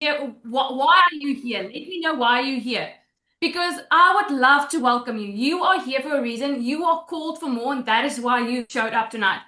here. Why are you here? Let me know why you're here. Because I would love to welcome you. You are here for a reason. You are called for more, and that is why you showed up tonight.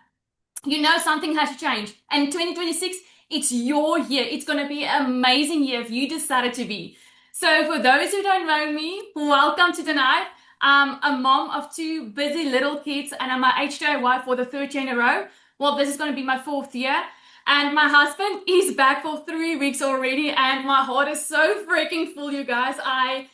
You know something has to change. And 2026, it's your year. It's going to be an amazing year if you decided to be. So for those who don't know me, welcome to tonight. I'm a mom of two busy little kids, and I'm a HJ wife for the third year in a row. Well, this is going to be my fourth year. And my husband is back for 3 weeks already, and my heart is so freaking full, you guys. I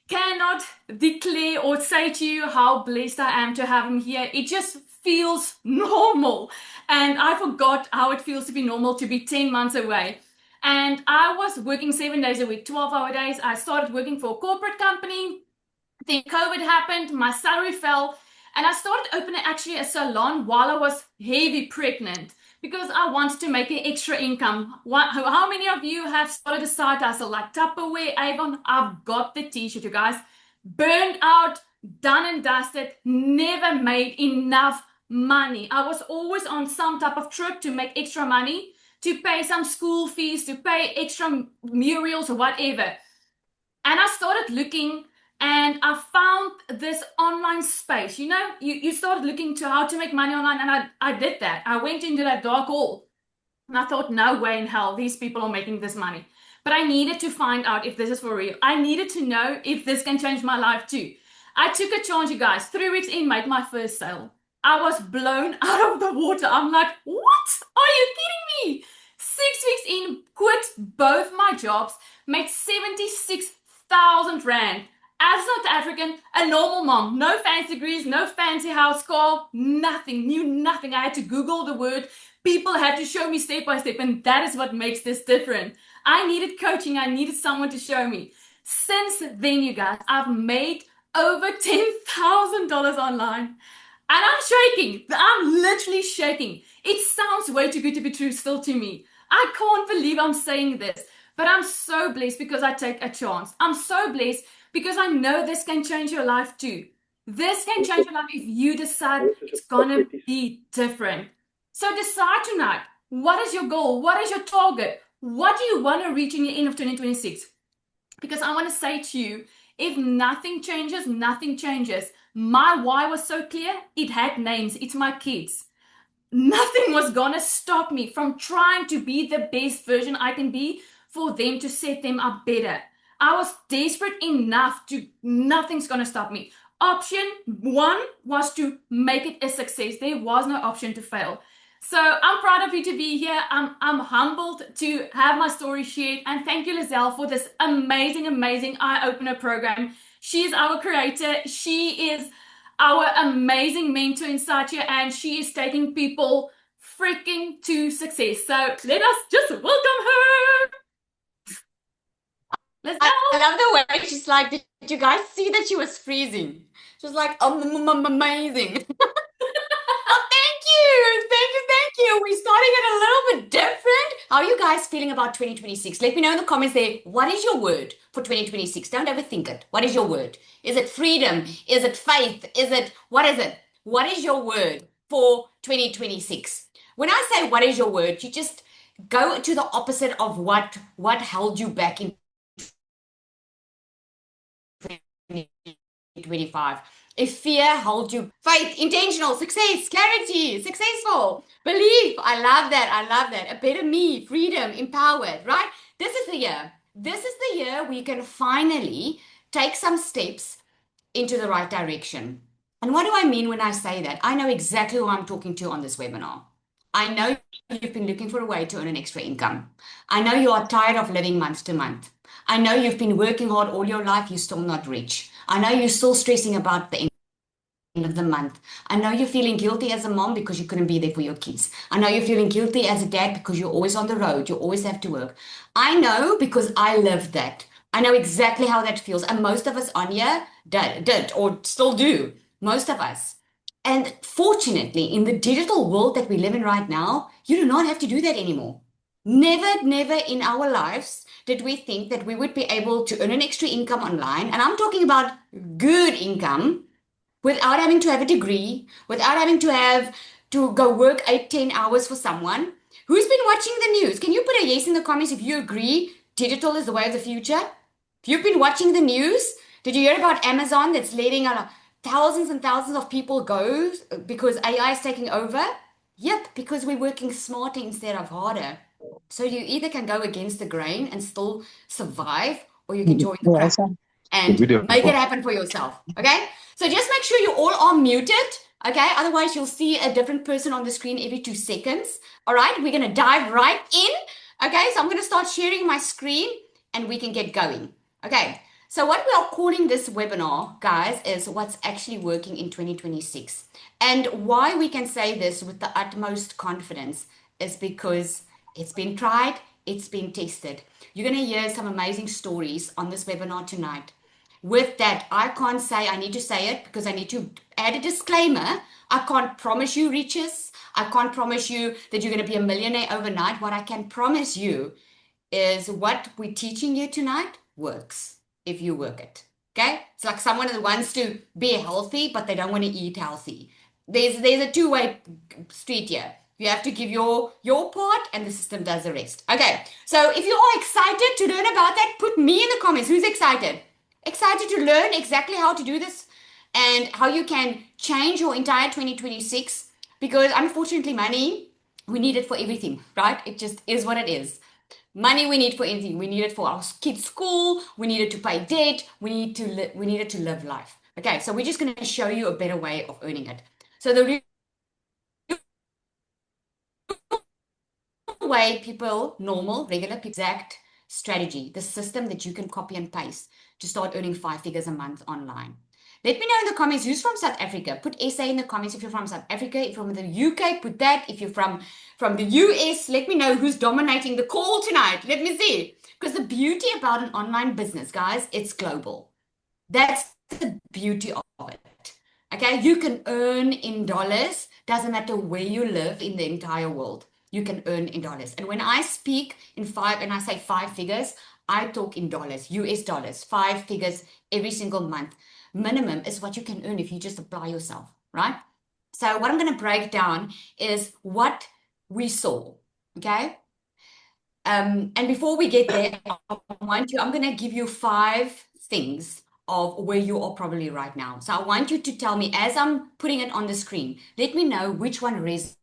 cannot declare or say to you how blessed I am to have him here. It just feels normal. And I forgot how it feels to be normal to be 10 months away. And I was working 7 days a week, 12-hour days. I started working for a corporate company. Then COVID happened, my salary fell, and I started opening actually a salon while I was heavy pregnant because I wanted to make an extra income. How many of you have started a side hustle like Tupperware, Avon? I've got the t-shirt, you guys. Burned out, done and dusted, never made enough money. I was always on some type of trip to make extra money, to pay some school fees, to pay extra murals or whatever. And I started looking and I found this online space. You started looking to how to make money online, and I did that. I went into that dark hole and I thought, no way in hell, these people are making this money. But I needed to find out if this is for real. I needed to know if this can change my life too. I took a chance, you guys. 3 weeks in, made my first sale. I was blown out of the water. I'm like, what? Are you kidding me? 6 weeks in, quit both my jobs, made 76,000 Rand. As a South African, a normal mom, no fancy degrees, no fancy house, car, nothing, knew nothing. I had to Google the word. People had to show me step by step, and that is what makes this different. I needed coaching. I needed someone to show me. Since then, you guys, I've made over $10,000 online. And I'm shaking. I'm literally shaking. It sounds way too good to be true still to me. I can't believe I'm saying this, but I'm so blessed because I take a chance. I'm so blessed because I know this can change your life too. This can change your life if you decide it's gonna be different. So decide tonight, what is your goal? What is your target? What do you want to reach in the end of 2026? Because I want to say to you, if nothing changes, nothing changes. My why was so clear, it had names. It's my kids. Nothing was gonna stop me from trying to be the best version I can be for them, to set them up better. I was desperate enough to, nothing's gonna stop me. Option one was to make it a success. There was no option to fail. So I'm proud of you to be here. I'm humbled to have my story shared. And thank you, Lizelle, for this amazing, amazing eye-opener program. She is our creator. She is our amazing mentor inside here, and she is taking people freaking to success. So let us just welcome her. Let's I go. love the way she's like, did you guys see that she was freezing? She was like, amazing. Oh, thank you. Thank you. Thank you. We're starting it a little bit different. How are you guys feeling about 2026? Let me know in the comments there. What is your word for 2026? Don't overthink it. What is your word? Is it freedom? Is it faith? What is it? What is your word for 2026? When I say what is your word, you just go to the opposite of what held you back in 2025. If fear holds you, faith, intentional, success, clarity, successful, belief. I love that. I love that. A better me, freedom, empowered, right? This is the year. This is the year we can finally take some steps into the right direction. And what do I mean when I say that? I know exactly who I'm talking to on this webinar. I know you've been looking for a way to earn an extra income. I know you are tired of living month to month. I know you've been working hard all your life, you're still not rich. I know you're still stressing about the end of the month. I know you're feeling guilty as a mom because you couldn't be there for your kids. I know you're feeling guilty as a dad because you're always on the road, you always have to work. I know because I lived that. I know exactly how that feels. And most of us on here did or still do. Most of us. And fortunately, in the digital world that we live in right now, you do not have to do that anymore. Never, never in our lives did we think that we would be able to earn an extra income online. And I'm talking about good income without having to have a degree, without having to have to go work 8, 10 hours for someone. Who's been watching the news? Can you put a yes in the comments if you agree digital is the way of the future? If you've been watching the news, did you hear about Amazon that's letting thousands and thousands of people go because AI is taking over? Yep, because we're working smarter instead of harder. So you either can go against the grain and still survive, or you can join the Yeah, crowd so The and video. make it happen for yourself. Okay? So just make sure you all are muted. Okay? Otherwise, you'll see a different person on the screen every 2 seconds. All right? We're going to dive right in. Okay? So I'm going to start sharing my screen and we can get going. Okay? So what we are calling this webinar, guys, is what's actually working in 2026. And why we can say this with the utmost confidence is because it's been tried, it's been tested. You're going to hear some amazing stories on this webinar tonight. With that, I can't say, I need to say it because I need to add a disclaimer. I can't promise you riches. I can't promise you that you're going to be a millionaire overnight. What I can promise you is what we're teaching you tonight works if you work it. Okay? It's like someone that wants to be healthy, but they don't want to eat healthy. There's a two-way street here. You have to give your part and the system does the rest. Okay, so if you are excited to learn about that, put me in the comments. Who's excited? Excited to learn exactly how to do this and how you can change your entire 2026 because unfortunately money, we need it for everything, right? It just is what it is. Money we need for anything. We need it for our kids' school. We need it to pay debt. We need it to live life. Okay, so we're just going to show you a better way of earning it. So the real way people, normal, regular people, exact strategy, the system that you can copy and paste to start earning 5 figures a month online. Let me know in the comments who's from South Africa. Put SA in the comments if you're from South Africa. If you're from the UK, put that. If you're from the US, let me know who's dominating the call tonight. Let me see. Because the beauty about an online business, guys, it's global. That's the beauty of it. Okay, you can earn in dollars. Doesn't matter where you live in the entire world. You can earn in dollars. And when I speak in five, and I say 5 figures, I talk in dollars, US dollars, 5 figures every single month. Minimum is what you can earn if you just apply yourself, right? So what I'm going to break down is what we saw. Okay. And before we get there, I'm going to give you 5 things of where you are probably right now. So I want you to tell me as I'm putting it on the screen, let me know which one resonates.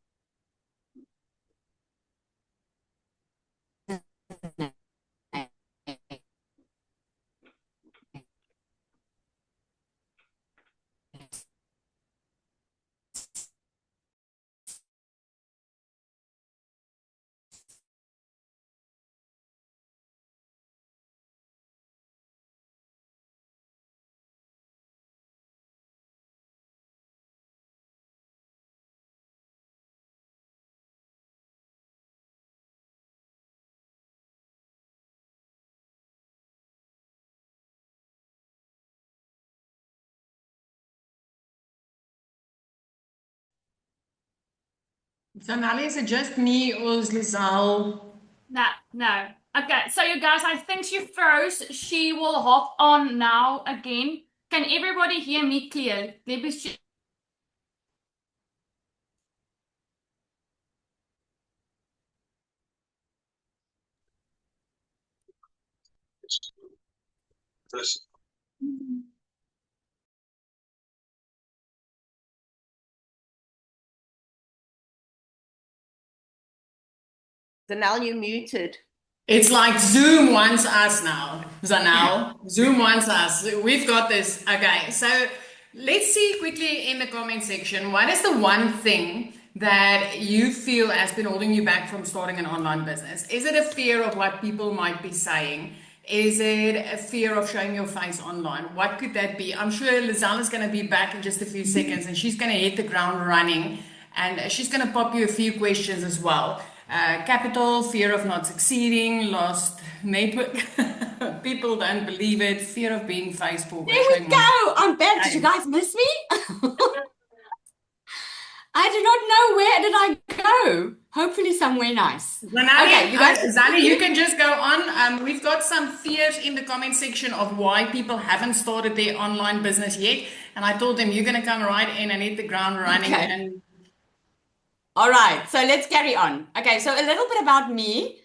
So Nali, is it just me or is Lizelle? No, no. Okay, so you guys, I think she froze. She will hop on now again. Can everybody hear me clear? Let me Zanel, you muted. It's like Zoom wants us now. Zanel, Zoom wants us. We've got this. Okay, so let's see quickly in the comment section. What is the one thing that you feel has been holding you back from starting an online business? Is it a fear of what people might be saying? Is it a fear of showing your face online? What could that be? I'm sure Lizelle is going to be back in just a few seconds and she's going to hit the ground running and she's going to pop you a few questions as well. Capital, fear of not succeeding, lost network, people don't believe it, fear of being Facebook. There we go. I'm back. Did you guys miss me? I do not know where did I go. Hopefully somewhere nice. Okay, you guys. Zani, you can just go on. We've got some fears in the comment section of why people haven't started their online business yet. And I told them you're going to come right in and hit the ground running. Okay. And All right, so let's carry on. Okay, so a little bit about me.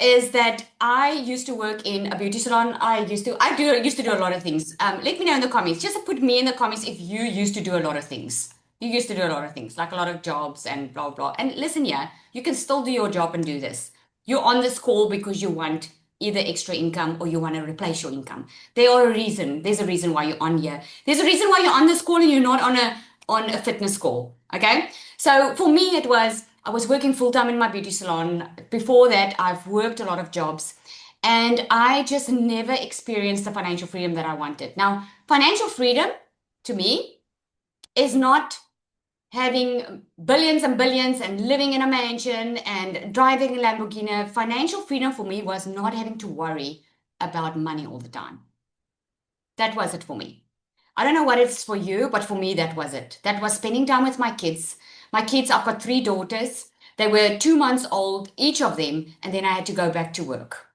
is that I used to work in a beauty salon. I used to do a lot of things. Let me know in the comments. Just put me in the comments if you used to do a lot of things. You used to do a lot of things, like a lot of jobs and blah blah. And listen, yeah, you can still do your job and do this. You're on this call because you want either extra income or you want to replace your income. There's a reason why you're on here. There's a reason why you're on this call and you're not on a fitness call. Okay. So for me, I was working full time in my beauty salon. Before that, I've worked a lot of jobs and I just never experienced the financial freedom that I wanted. Now, financial freedom to me is not having billions and billions and living in a mansion and driving a Lamborghini. Financial freedom for me was not having to worry about money all the time. That was it for me. I don't know what it's for you, but for me, that was it. That was spending time with my kids. My kids, I've got 3 daughters. They were 2 months old, each of them, and then I had to go back to work.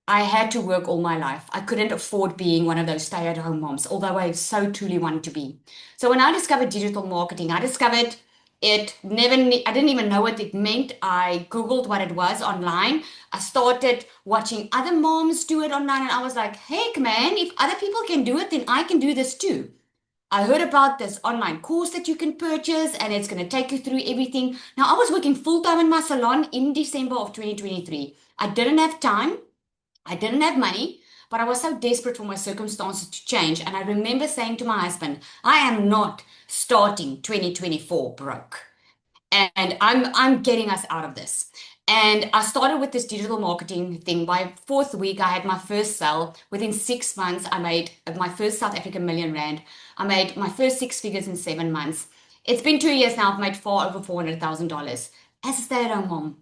I had to work all my life. I couldn't afford being one of those stay-at-home moms, although I so truly wanted to be. So when I discovered digital marketing, I discovered I didn't even know what it meant. I Googled what it was online. I started watching other moms do it online, and I was like, heck, man, if other people can do it, then I can do this too. I heard about this online course that you can purchase and it's going to take you through everything. Now, I was working full time in my salon in December of 2023. I didn't have time. I didn't have money, but I was so desperate for my circumstances to change. And I remember saying to my husband, I am not starting 2024 broke. And I'm getting us out of this. And I started with this digital marketing thing. By fourth week, I had my first sale. Within 6 months, I made my first South African million rand. I made my first six figures in 7 months. It's been 2 years now. I've made far over $400,000 as a stay-at-home mom.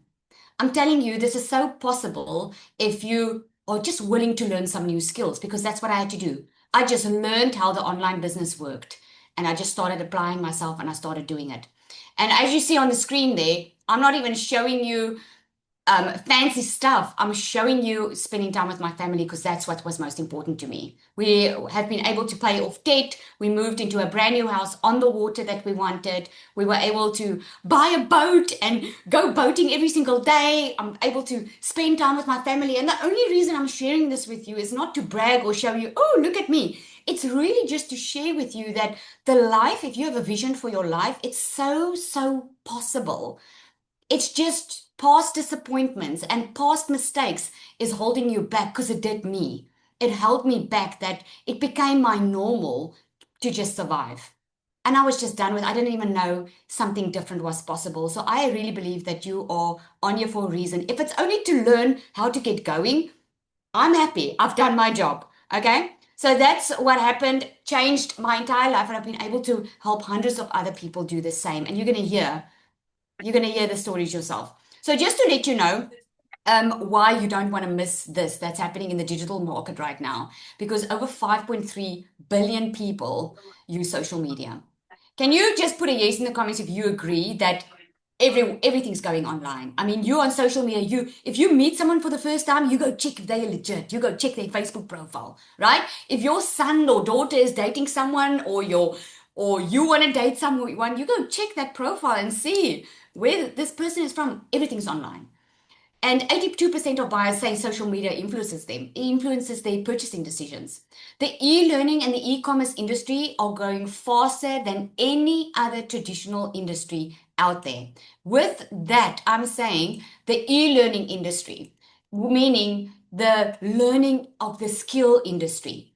I'm telling you, this is so possible if you are just willing to learn some new skills, because that's what I had to do. I just learned how the online business worked and I just started applying myself and I started doing it. And as you see on the screen there, I'm not even showing you fancy stuff. I'm showing you spending time with my family because that's what was most important to me. We have been able to pay off debt. We moved into a brand new house on the water that we wanted. We were able to buy a boat and go boating every single day. I'm able to spend time with my family. And the only reason I'm sharing this with you is not to brag or show you, oh, look at me. It's really just to share with you that the life, if you have a vision for your life, it's so possible. It's just past disappointments and past mistakes is holding you back, because it did me. It held me back, that it became my normal to just survive. And I was just done with, I didn't even know something different was possible. So I really believe that you are on here for a reason. If it's only to learn how to get going, I'm happy. I've done my job. Okay. So that's what happened, changed my entire life. And I've been able to help hundreds of other people do the same. And you're going to hear the stories yourself. So just to let you know, why you don't want to miss this that's happening in the digital market right now, because over 5.3 billion people use social media. Can you just put a yes in the comments if you agree that everything's going online? I mean, you're on social media. If you meet someone for the first time, you go check if they're legit. You go check their Facebook profile, right? If your son or daughter is dating someone, or you want to date someone, you go check that profile and see where this person is from. Everything's online. And 82% of buyers say social media influences them, influences their purchasing decisions. The e-learning and the e-commerce industry are growing faster than any other traditional industry out there. With that, I'm saying the e-learning industry, meaning the learning of the skill industry,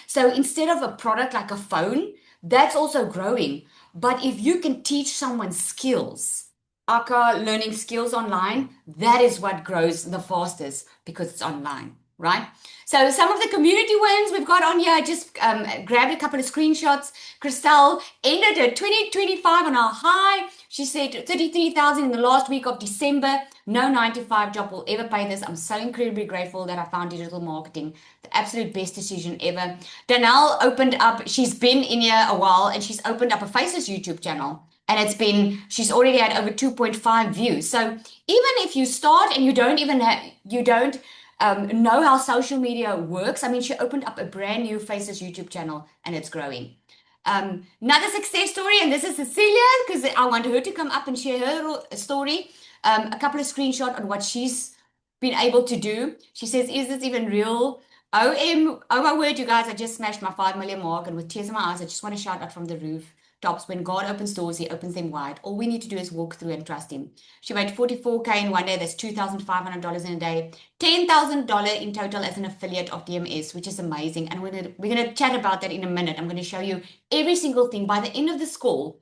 So instead of a product like a phone, that's also growing. But if you can teach someone skills, aka learning skills online, that is what grows the fastest because it's online, right? So some of the community wins we've got on here, I just grabbed a couple of screenshots. Christelle ended her 2025 on a high. She said 33,000 in the last week of December. No 9 to 5 job will ever pay this. I'm so incredibly grateful that I found digital marketing. The absolute best decision ever. Danelle opened up, she's been in here a while, and she's opened up a Faces YouTube channel. And she's already had over 2.5 views. So even if you start and you don't know how social media works, I mean, she opened up a brand new Faces YouTube channel and it's growing. Another success story, and this is Cecilia, because I want her to come up and share her story. A couple of screenshots on what she's been able to do. She says, is this even real? Oh my word, you guys, I just smashed my 5 million mark, and with tears in my eyes, I just want to shout out from the roof tops. When God opens doors, He opens them wide. All we need to do is walk through and trust Him. She made 44K in one day. That's $2,500 in a day. $10,000 in total as an affiliate of DMS, which is amazing. And we're gonna chat about that in a minute. I'm going to show you every single thing. By the end of this call,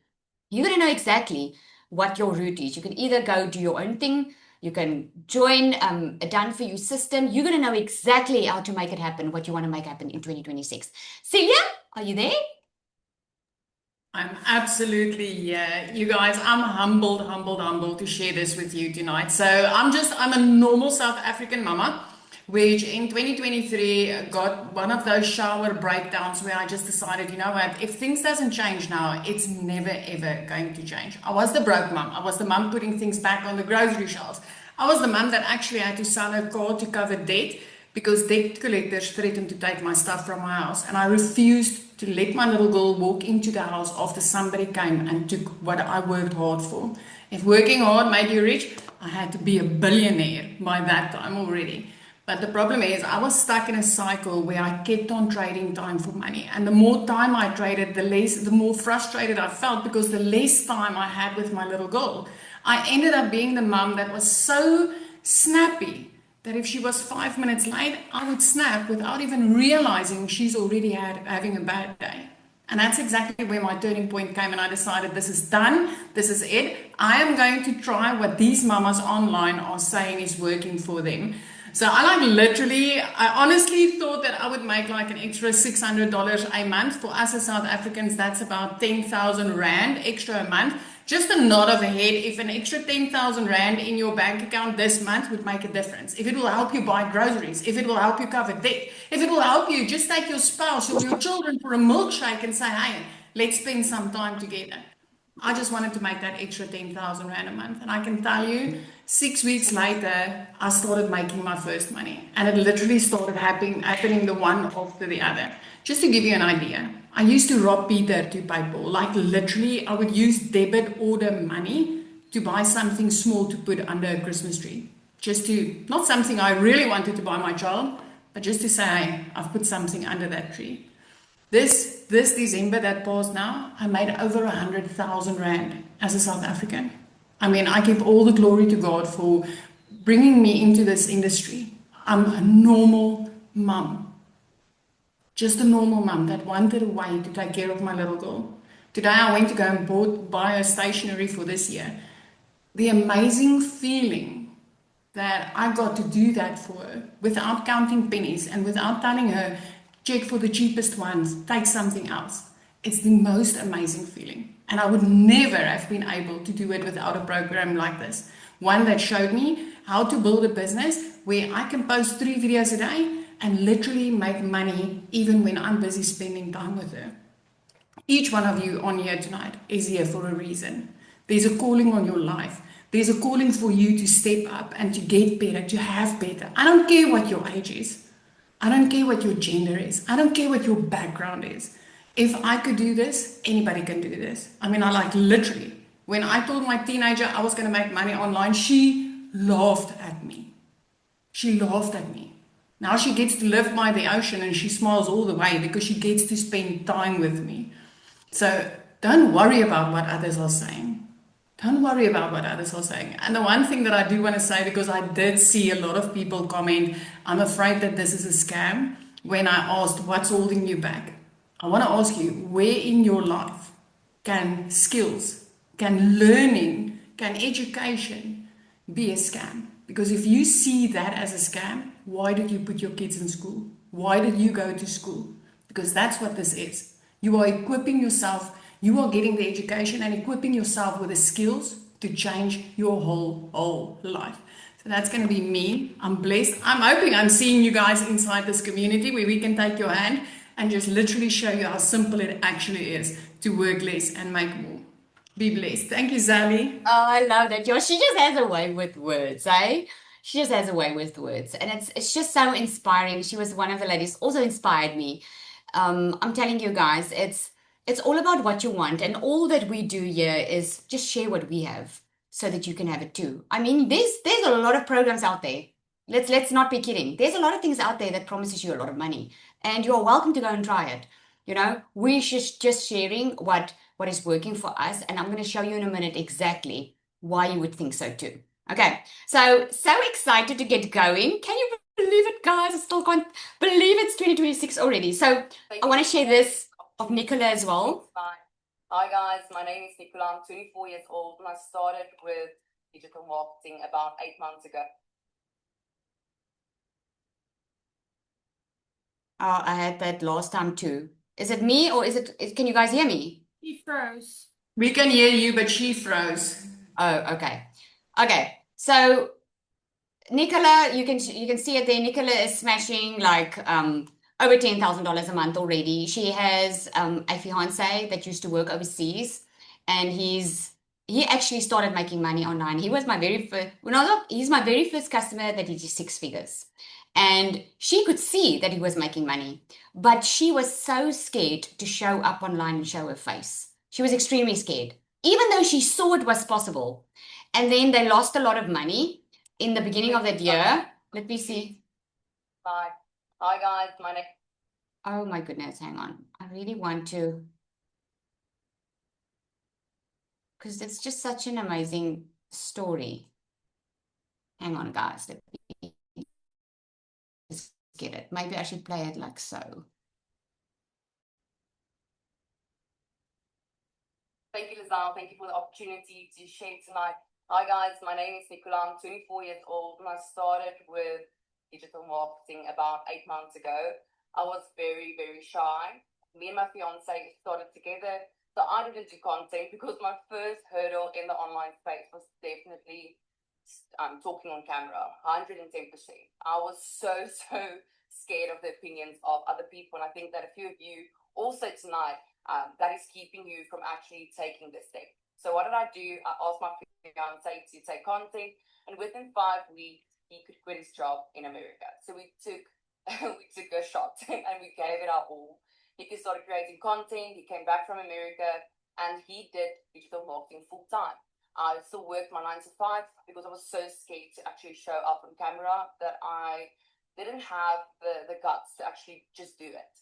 you're going to know exactly what your route is. You can either go do your own thing, you can join a done for you system. You're going to know exactly how to make it happen, what you want to make happen in 2026. Celia, are you there? I'm absolutely, yeah. You guys, I'm humbled to share this with you tonight. So I'm a normal South African mama, which in 2023 got one of those shower breakdowns where I just decided, you know what, if things doesn't change now, it's never ever going to change. I was the broke mom. I was the mom putting things back on the grocery shelves. I was the mom that actually had to sell her car to cover debt because debt collectors threatened to take my stuff from my house, and I refused to let my little girl walk into the house after somebody came and took what I worked hard for. If working hard made you rich, I had to be a billionaire by that time already. But the problem is, I was stuck in a cycle where I kept on trading time for money. And the more time I traded, the more frustrated I felt because the less time I had with my little girl. I ended up being the mum that was so snappy that if she was 5 minutes late, I would snap without even realizing she's already having a bad day. And that's exactly where my turning point came, and I decided this is done, this is it. I am going to try what these mamas online are saying is working for them. So I honestly thought that I would make like an extra $600 a month. For us as South Africans, that's about 10,000 Rand extra a month. Just a nod of the head, if an extra 10,000 Rand in your bank account this month would make a difference. If it will help you buy groceries, if it will help you cover debt, if it will help you just take your spouse or your children for a milkshake and say, hey, let's spend some time together. I just wanted to make that extra 10,000 Rand a month. And I can tell you, 6 weeks later, I started making my first money. And it literally started happening the one after the other. Just to give you an idea, I used to rob Peter to pay Paul. Like literally, I would use debit order money to buy something small to put under a Christmas tree. Not something I really wanted to buy my child, but just to say, hey, I've put something under that tree. This December that passed now, I made over 100,000 Rand as a South African. I mean, I give all the glory to God for bringing me into this industry. I'm a normal mum. Just a normal mum that wanted a way to take care of my little girl. Today I went to go and buy her stationery for this year. The amazing feeling that I got to do that for her without counting pennies and without telling her, check for the cheapest ones, take something else. It's the most amazing feeling. And I would never have been able to do it without a program like this. One that showed me how to build a business where I can post 3 videos a day and literally make money even when I'm busy spending time with her. Each one of you on here tonight is here for a reason. There's a calling on your life. There's a calling for you to step up and to get better, to have better. I don't care what your age is. I don't care what your gender is. I don't care what your background is. If I could do this, anybody can do this. I mean, literally, when I told my teenager I was going to make money online, she laughed at me. She laughed at me. Now she gets to live by the ocean and she smiles all the way because she gets to spend time with me. So don't worry about what others are saying. Don't worry about what others are saying. And the one thing that I do want to say, because I did see a lot of people comment, I'm afraid that this is a scam, when I asked, what's holding you back? I want to ask you, where in your life can skills, can learning, can education be a scam? Because if you see that as a scam, why did you put your kids in school? Why did you go to school? Because that's what this is. You are equipping yourself. You are getting the education and equipping yourself with the skills to change your whole life. So that's going to be me. I'm blessed. I'm hoping I'm seeing you guys inside this community where we can take your hand and just literally show you how simple it actually is to work less and make more. Be blessed. Thank you, Zali. Oh, I love that. She just has a way with words, eh? She just has a way with words. And it's just so inspiring. She was one of the ladies, also inspired me. I'm telling you guys, it's all about what you want. And all that we do here is just share what we have so that you can have it too. I mean, there's a lot of programs out there. Let's not be kidding. There's a lot of things out there that promises you a lot of money, and you're welcome to go and try it. We should just sharing what is working for us, and I'm going to show you in a minute exactly why you would think so too. Okay, so excited to get going. Can you believe it, guys? I still can't believe it's 2026 already. So I want to share this of Nicola as well. Hi guys, my name is Nicola. I'm 24 years old and I started with digital marketing about 8 months ago. Oh, I had that last time too. Is it me or can you guys hear me? She froze. We can hear you, but she froze. Oh, okay. Okay. So Nicola, you can see it there. Nicola is smashing like over $10,000 a month already. She has a fiance that used to work overseas, and he actually started making money online. He was my very first, he's my very first customer that did 6 figures. And she could see that he was making money, but she was so scared to show up online and show her face. She was extremely scared, even though she saw it was possible. And then they lost a lot of money in the beginning of that year. Let me see. Hi guys, my name. Oh my goodness, hang on. I really want to, because it's just such an amazing story. Hang on, guys. Let me just get it. Maybe I should play it like so. Thank you, Lizelle. Thank you for the opportunity to share tonight. Hi guys, my name is Nicola. I'm 24 years old and I started with digital marketing about 8 months ago. I was very, very shy. Me and my fiance started together. So I didn't do content because my first hurdle in the online space was definitely talking on camera, 110%. I was so scared of the opinions of other people. And I think that a few of you also tonight, that is keeping you from actually taking this step. So what did I do? I asked my fiance to take content, and within 5 weeks, he could quit his job in America. So we took a shot and we gave it our all. He started creating content. He came back from America and he did digital marketing full time. I still worked my 9 to 5 because I was so scared to actually show up on camera that I didn't have the guts to actually just do it.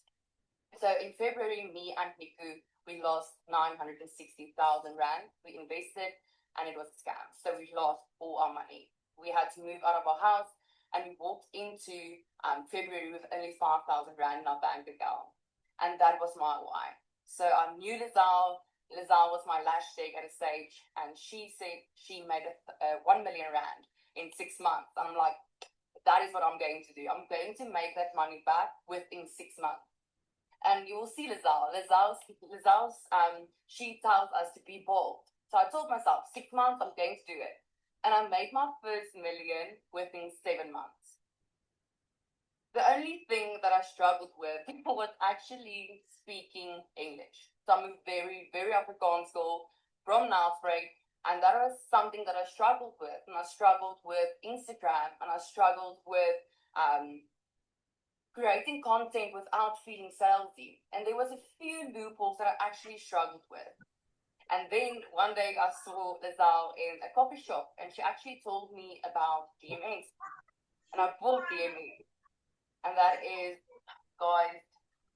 So in February, me and Niku, we lost 960,000 Rand. We invested and it was a scam. So we lost all our money. We had to move out of our house and we walked into February with only 5,000 Rand in our bank account. And that was my why. So I knew Lizelle. Lizelle was my lash tech at a stage, and she said she made 1 million Rand in 6 months. And I'm like, that is what I'm going to do. I'm going to make that money back within 6 months. And you will see Lizelle. Lizelle's she tells us to be bold. So I told myself, 6 months, I'm going to do it. And I made my first million within 7 months. The only thing that I struggled with was actually speaking English. So I'm a very, very Afrikaans school from Nelspruit, and that was something that I struggled with. And I struggled with Instagram, and I struggled with creating content without feeling salesy. And there was a few loopholes that I actually struggled with. And then one day I saw Lizelle in a coffee shop, and she actually told me about DMS. And I bought DMS. And that is, guys,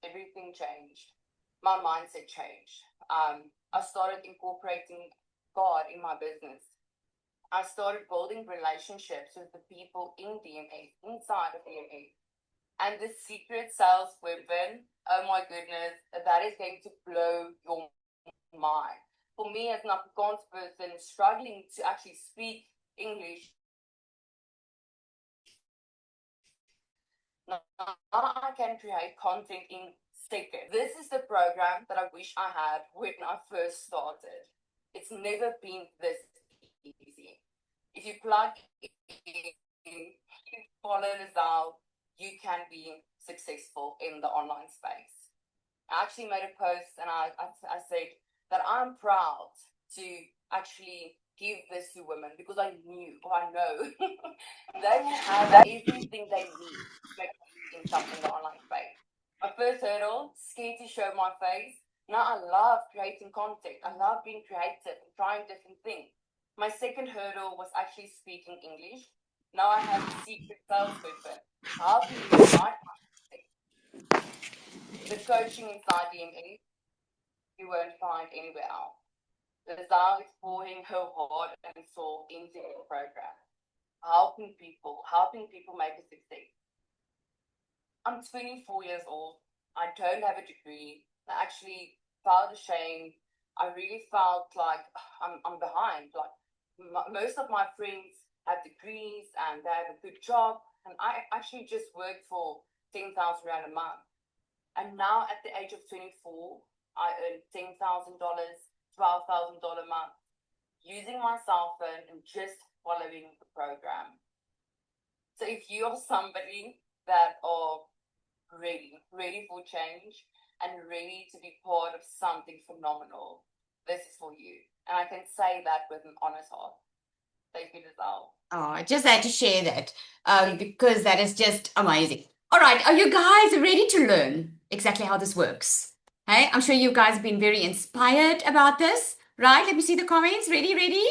everything changed. My mindset changed. I started incorporating God in my business. I started building relationships with the people in DMA, inside of DMA. And the secret sales weapon, oh my goodness, that is going to blow your mind. For me, as an Afrikaans person struggling to actually speak English, now I can create content in seconds. This is the program that I wish I had when I first started. It's never been this easy. If you plug in, you follow Lizelle, you can be successful in the online space. I actually made a post and I said that I'm proud to actually give this to women because I know they have everything they need to make income in the online space. My first hurdle, scared to show my face. Now I love creating content. I love being creative and trying different things. My second hurdle was actually speaking English. Now I have a secret salesperson helping me write my mistake. The coaching inside DMA you won't find anywhere else. Lizelle is pouring her heart and soul into the program, helping people make a success. I'm 24 years old. I don't have a degree. I actually felt ashamed. I really felt like I'm behind. Like most of my friends have degrees and they have a good job, and I actually just worked for 10,000 rand a month. And now at the age of 24, I earn $10,000, $12,000 a month using my cell phone and just following the program. So if you are somebody that are ready for change and ready to be part of something phenomenal, this is for you. And I can say that with an honest heart. Thank you, Lizelle. Oh, I just had to share that because that is just amazing. All right, are you guys ready to learn exactly how this works? Hey, I'm sure you guys have been very inspired about this, right? Let me see the comments. Ready?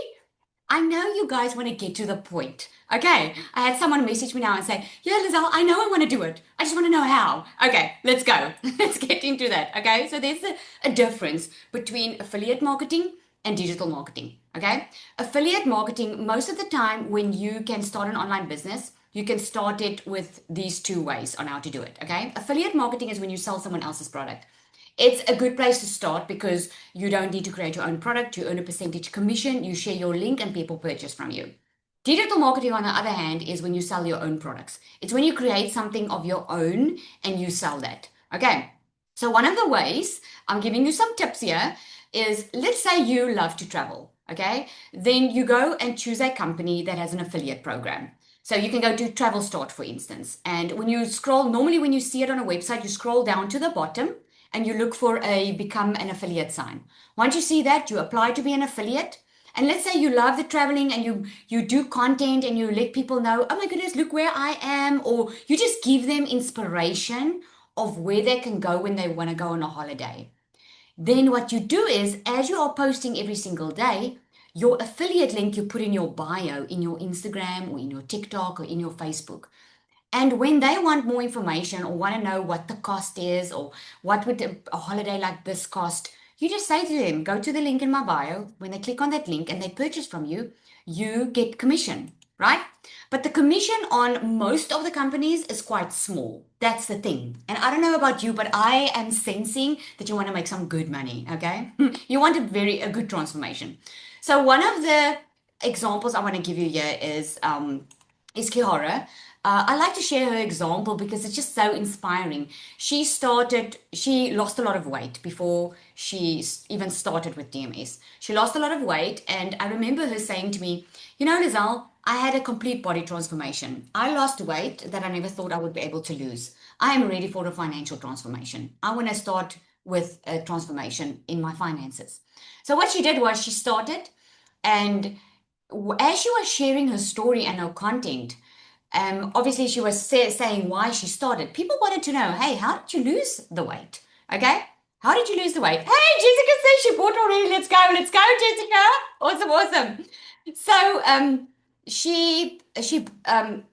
I know you guys want to get to the point. Okay, I had someone message me now and say, yeah, Lizelle, I know I want to do it. I just want to know how. Okay, let's go. Let's get into that. Okay, so there's a difference between affiliate marketing and digital marketing. Okay, affiliate marketing, most of the time when you can start an online business, you can start it with these two ways on how to do it. Okay, affiliate marketing is when you sell someone else's product. It's a good place to start because you don't need to create your own product. You earn a percentage commission, you share your link, and people purchase from you. Digital marketing, on the other hand, is when you sell your own products. It's when you create something of your own and you sell that. Okay. So one of the ways, I'm giving you some tips here, is let's say you love to travel. Okay. Then you go and choose a company that has an affiliate program. So you can go to Travel Start, for instance. And when you scroll, normally when you see it on a website, you scroll down to the bottom and you look for a become an affiliate sign. Once you see that, you apply to be an affiliate. And let's say you love the traveling and you do content and you let people know, oh my goodness, look where I am, or you just give them inspiration of where they can go when they want to go on a holiday. Then what you do is, as you are posting every single day, your affiliate link you put in your bio, in your Instagram or in your TikTok or in your Facebook. And when they want more information or want to know what the cost is or what would a holiday like this cost, you just say to them, go to the link in my bio. When they click on that link and they purchase from you, you get commission, right? But the commission on most of the companies is quite small. That's the thing. And I don't know about you, but I am sensing that you want to make some good money, okay? You want a good transformation. So one of the examples I want to give you here is Kihara. I like to share her example because it's just so inspiring. She lost a lot of weight before she even started with DMS. She lost a lot of weight, and I remember her saying to me, you know, Lizelle, I had a complete body transformation. I lost weight that I never thought I would be able to lose. I am ready for a financial transformation. I want to start with a transformation in my finances. So what she did was she started, and as she was sharing her story and her content, obviously she was saying why she started. People wanted to know, hey, how did you lose the weight? Okay, how did you lose the weight? Hey, Jessica says she bought already. Let's go, Jessica. Awesome. So she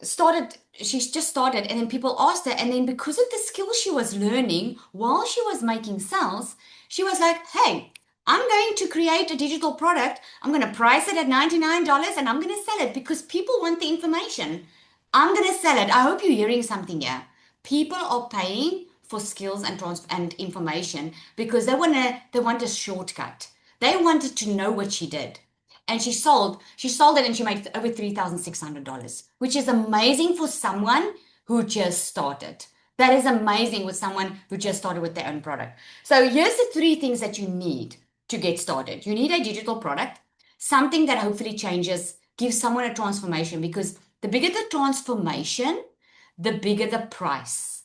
started. She's just started, and then people asked her, and then because of the skills she was learning while she was making sales, she was like, hey, I'm going to create a digital product. I'm going to price it at $99 and I'm going to sell it because people want the information. I'm going to sell it. I hope you're hearing something here. People are paying for skills and information because they want a shortcut. They wanted to know what she did. And she sold it and she made over $3,600, which is amazing for someone who just started. That is amazing with someone who just started with their own product. So here's the 3 things that you need to get started. You need a digital product, something that hopefully changes, gives someone a transformation, because the bigger the transformation, the bigger the price,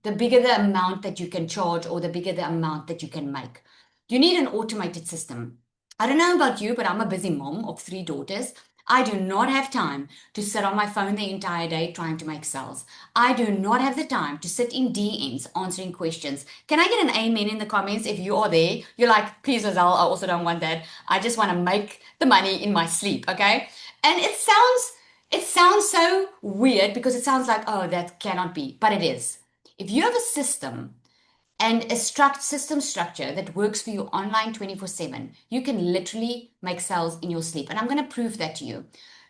the bigger the amount that you can charge, or the bigger the amount that you can make. You need an automated system. I don't know about you, but I'm a busy mom of 3 daughters. I do not have time to sit on my phone the entire day trying to make sales. I do not have the time to sit in DMs answering questions. Can I get an amen in the comments if you are there? You're like, please, Lizelle, I also don't want that. I just want to make the money in my sleep, okay? And It sounds so weird because it sounds like, oh, that cannot be, but it is. If you have a system and a system structure that works for you online 24/7, you can literally make sales in your sleep. And I'm going to prove that to you.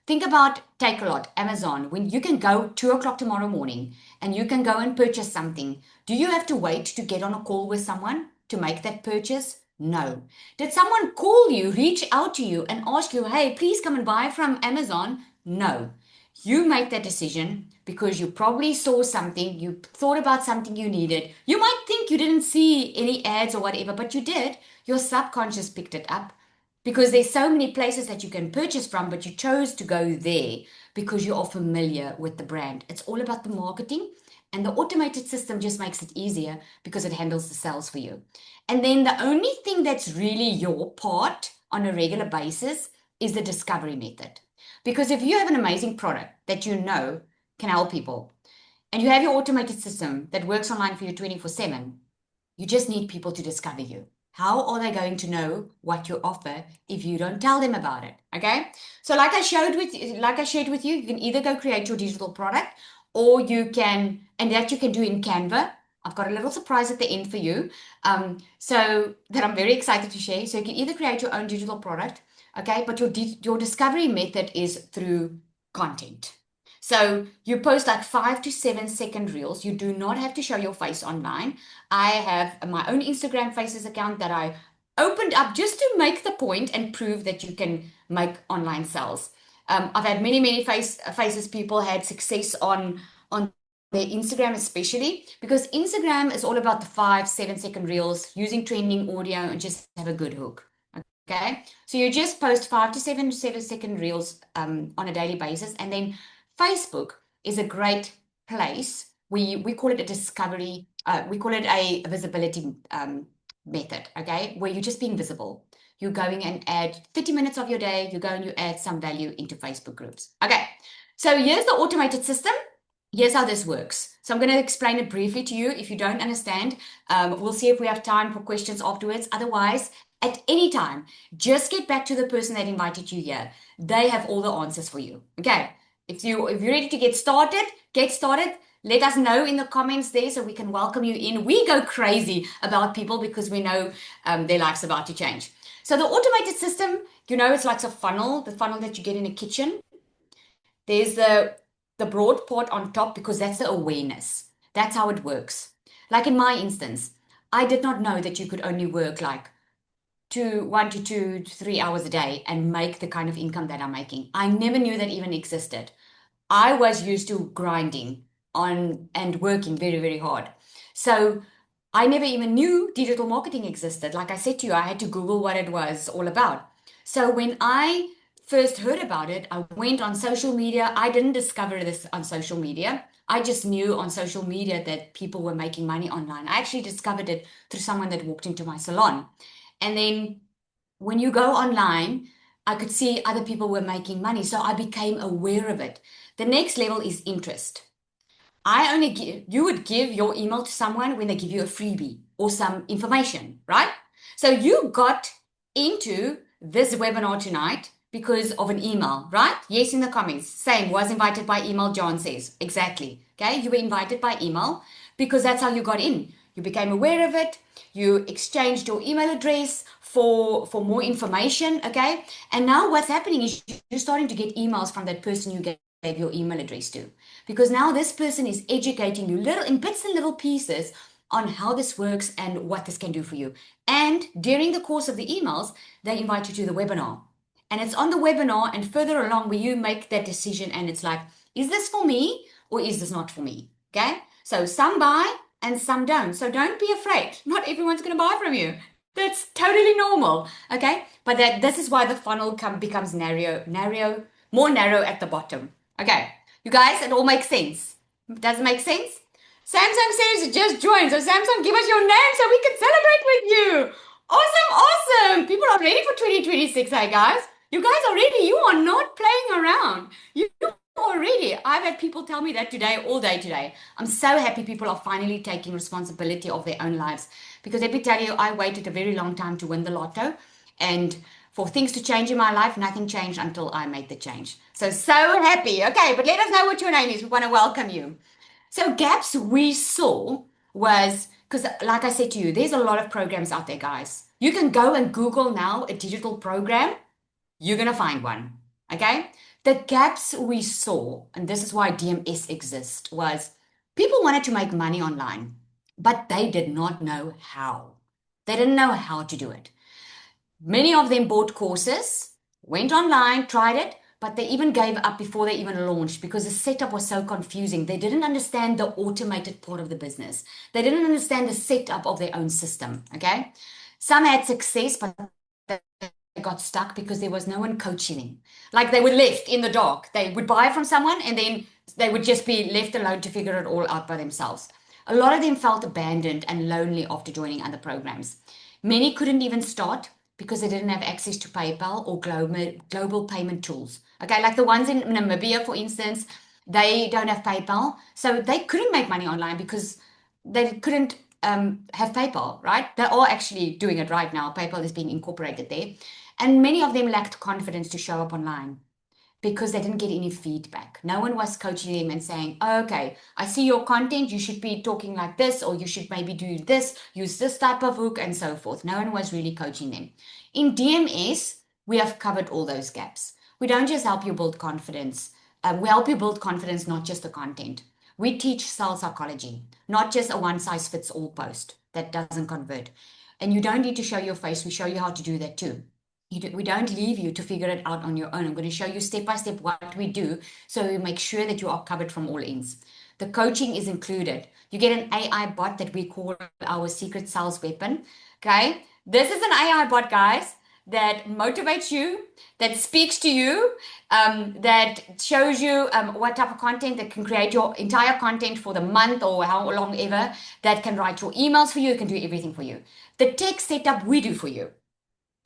Think about Takealot, Amazon, when you can go 2 o'clock tomorrow morning and you can go and purchase something. Do you have to wait to get on a call with someone to make that purchase? No. Did someone call you, reach out to you, and ask you, hey, please come and buy from Amazon? No. You make that decision because you probably saw something, you thought about something you needed. You might think you didn't see any ads or whatever, but you did. Your subconscious picked it up because there's so many places that you can purchase from, but you chose to go there because you are familiar with the brand. It's all about the marketing, and the automated system just makes it easier because it handles the sales for you. And then the only thing that's really your part on a regular basis is the discovery method. Because if you have an amazing product that you know can help people, and you have your automated system that works online for you 24/7, you just need people to discover you. How are they going to know what you offer if you don't tell them about it? Okay. So like I shared with you, you can either go create your digital product, or you can, and that you can do in Canva. I've got a little surprise at the end for you. So that I'm very excited to share. So you can either create your own digital product, okay, but your discovery method is through content. So you post like 5 to 7 second reels. You do not have to show your face online. I have my own Instagram Faces account that I opened up just to make the point and prove that you can make online sales. I've had many faces people had success on their Instagram, especially because Instagram is all about the 5 to 7 second reels, using trending audio, and just have a good hook. Okay, so you just post 5 to 7 second reels on a daily basis, and then Facebook is a great place. We call it a discovery. We call it a visibility method. Okay, where you're just being visible. You're going and add 30 minutes of your day. You go and you add some value into Facebook groups. Okay, so here's the automated system. Here's how this works. So I'm going to explain it briefly to you. If you don't understand, we'll see if we have time for questions afterwards. Otherwise, at any time, just get back to the person that invited you here. They have all the answers for you. Okay. If you're ready to get started, get started. Let us know in the comments there so we can welcome you in. We go crazy about people because we know their life's about to change. So the automated system, it's like a funnel, the funnel that you get in a kitchen. There's the broad part on top because that's the awareness. That's how it works. Like in my instance, I did not know that you could only work like 1 to 2 to 3 hours a day and make the kind of income that I'm making. I never knew that even existed. I was used to grinding on and working very hard. So I never even knew digital marketing existed. Like I said to you, I had to Google what it was all about. So when I first heard about it, I went on social media. I didn't discover this on social media. I just knew on social media that people were making money online. I actually discovered it through someone that walked into my salon. And then when you go online, I could see other people were making money. So I became aware of it. The next level is interest. You would give your email to someone when they give you a freebie or some information, right? So you got into this webinar tonight because of an email, right? Yes, in the comments. Same, was invited by email, John says. Exactly. Okay, you were invited by email because that's how you got in. You became aware of it. You exchanged your email address for more information, okay? And now what's happening is you're starting to get emails from that person you gave your email address to. Because now this person is educating you in bits and little pieces on how this works and what this can do for you. And during the course of the emails, they invite you to the webinar. And it's on the webinar and further along where you make that decision and it's like, is this for me or is this not for me? Okay? So some buy and some don't. So don't be afraid. Not everyone's going to buy from you. That's totally normal. Okay? But this is why the funnel becomes more narrow at the bottom. Okay. You guys, it all makes sense. Does it make sense? Samsung says just join. So Samsung, give us your name so we can celebrate with you. Awesome. People are ready for 2026, hey guys. You guys are ready. You are not playing around. You are ready. I've had people tell me that all day today. I'm so happy people are finally taking responsibility of their own lives. Because let me tell you, I waited a very long time to win the lotto. And for things to change in my life. Nothing changed until I made the change. So happy. Okay, but let us know what your name is. We want to welcome you. So gaps we saw was because, like I said to you, there's a lot of programs out there, guys. You can go and Google now a digital program. You're going to find one. Okay. The gaps we saw, and this is why DMS exists, was people wanted to make money online, but they did not know how. They didn't know how to do it. Many of them bought courses, went online, tried it, but they even gave up before they even launched because the setup was so confusing. They didn't understand the automated part of the business. They didn't understand the setup of their own system. Okay. Some had success, but they got stuck because there was no one coaching them. Like they were left in the dark. They would buy from someone and then they would just be left alone to figure it all out by themselves. A lot of them felt abandoned and lonely after joining other programs. Many couldn't even start because they didn't have access to PayPal or global payment tools. Okay, like the ones in Namibia, for instance, they don't have PayPal. So they couldn't make money online because they couldn't have PayPal, right? They're all actually doing it right now. PayPal is being incorporated there. And many of them lacked confidence to show up online because they didn't get any feedback. No one was coaching them and saying, oh, okay, I see your content, you should be talking like this, or you should maybe do this, use this type of hook, and so forth. No one was really coaching them. In DMS, we have covered all those gaps. We don't just help you build confidence. We help you build confidence, not just the content. We teach sales psychology, not just a one-size-fits-all post that doesn't convert. And you don't need to show your face. We show you how to do that too. We don't leave you to figure it out on your own. I'm going to show you step by step what we do so we make sure that you are covered from all ends. The coaching is included. You get an AI bot that we call our secret sales weapon. Okay. This is an AI bot, guys, that motivates you, that speaks to you, that shows you what type of content, that can create your entire content for the month or how long ever, that can write your emails for you, can do everything for you. The tech setup we do for you.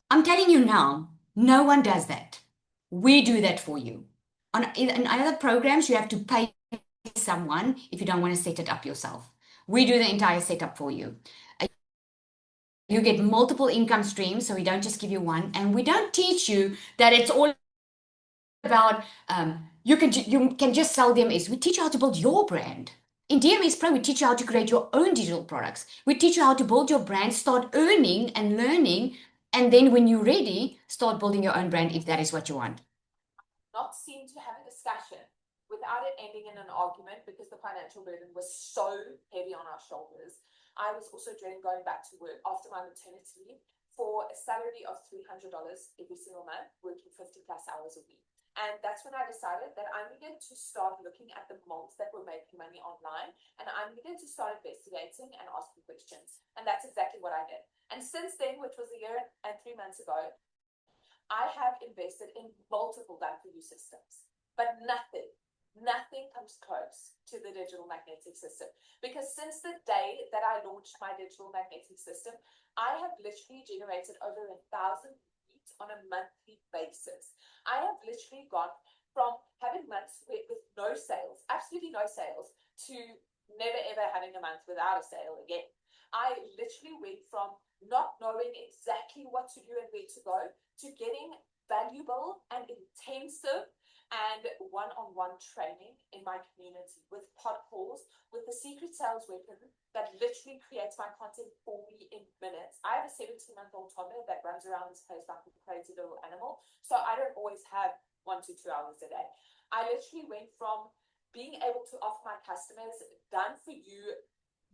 I'm telling you now, no one does that. We do that for you. In other programs, you have to pay someone if you don't want to set it up yourself. We do the entire setup for you. You get multiple income streams, so we don't just give you one. And we don't teach you that it's all about you can just sell DMS. We teach you how to build your brand. In DMS Pro, we teach you how to create your own digital products. We teach you how to build your brand, start earning and learning, and then when you're ready, start building your own brand if that is what you want. Not seem to have a discussion without it ending in an argument because the financial burden was so heavy on our shoulders. I was also dreading going back to work after my maternity leave for a salary of $300 every single month, working 50+ hours a week. And that's when I decided that I needed to start looking at the moms that were making money online, and I needed to start investigating and asking questions. And that's exactly what I did. And since then, which was a year and 3 months ago, I have invested in multiple done-for-you systems, but nothing comes close to the digital magnetic system. Because since the day that I launched my digital magnetic system, I have literally generated over 1,000 leads on a monthly basis. I have literally gone from having months with no sales, absolutely no sales, to never ever having a month without a sale again. I literally went from not knowing exactly what to do and where to go to getting valuable and intensive and one-on-one training in my community with pod calls, with the secret sales weapon that literally creates my content for me in minutes. I have a 17-month-old toddler that runs around this place like a crazy little animal, so I don't always have 1 to 2 hours a day. I literally went from being able to offer my customers done for you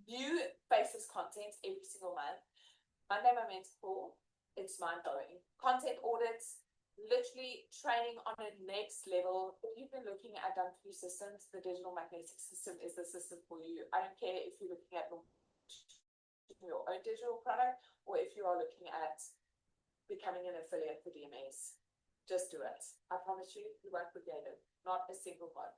new faces content every single month. Monday my mentor call, it's mind-blowing. Content audits, literally training on a next level. If you've been looking at done-for-you systems, the digital magnetic system is the system for you. I don't care if you're looking at your own digital product or if you are looking at becoming an affiliate for DMS. Just do it. I promise you, you won't regret it. Not a single one.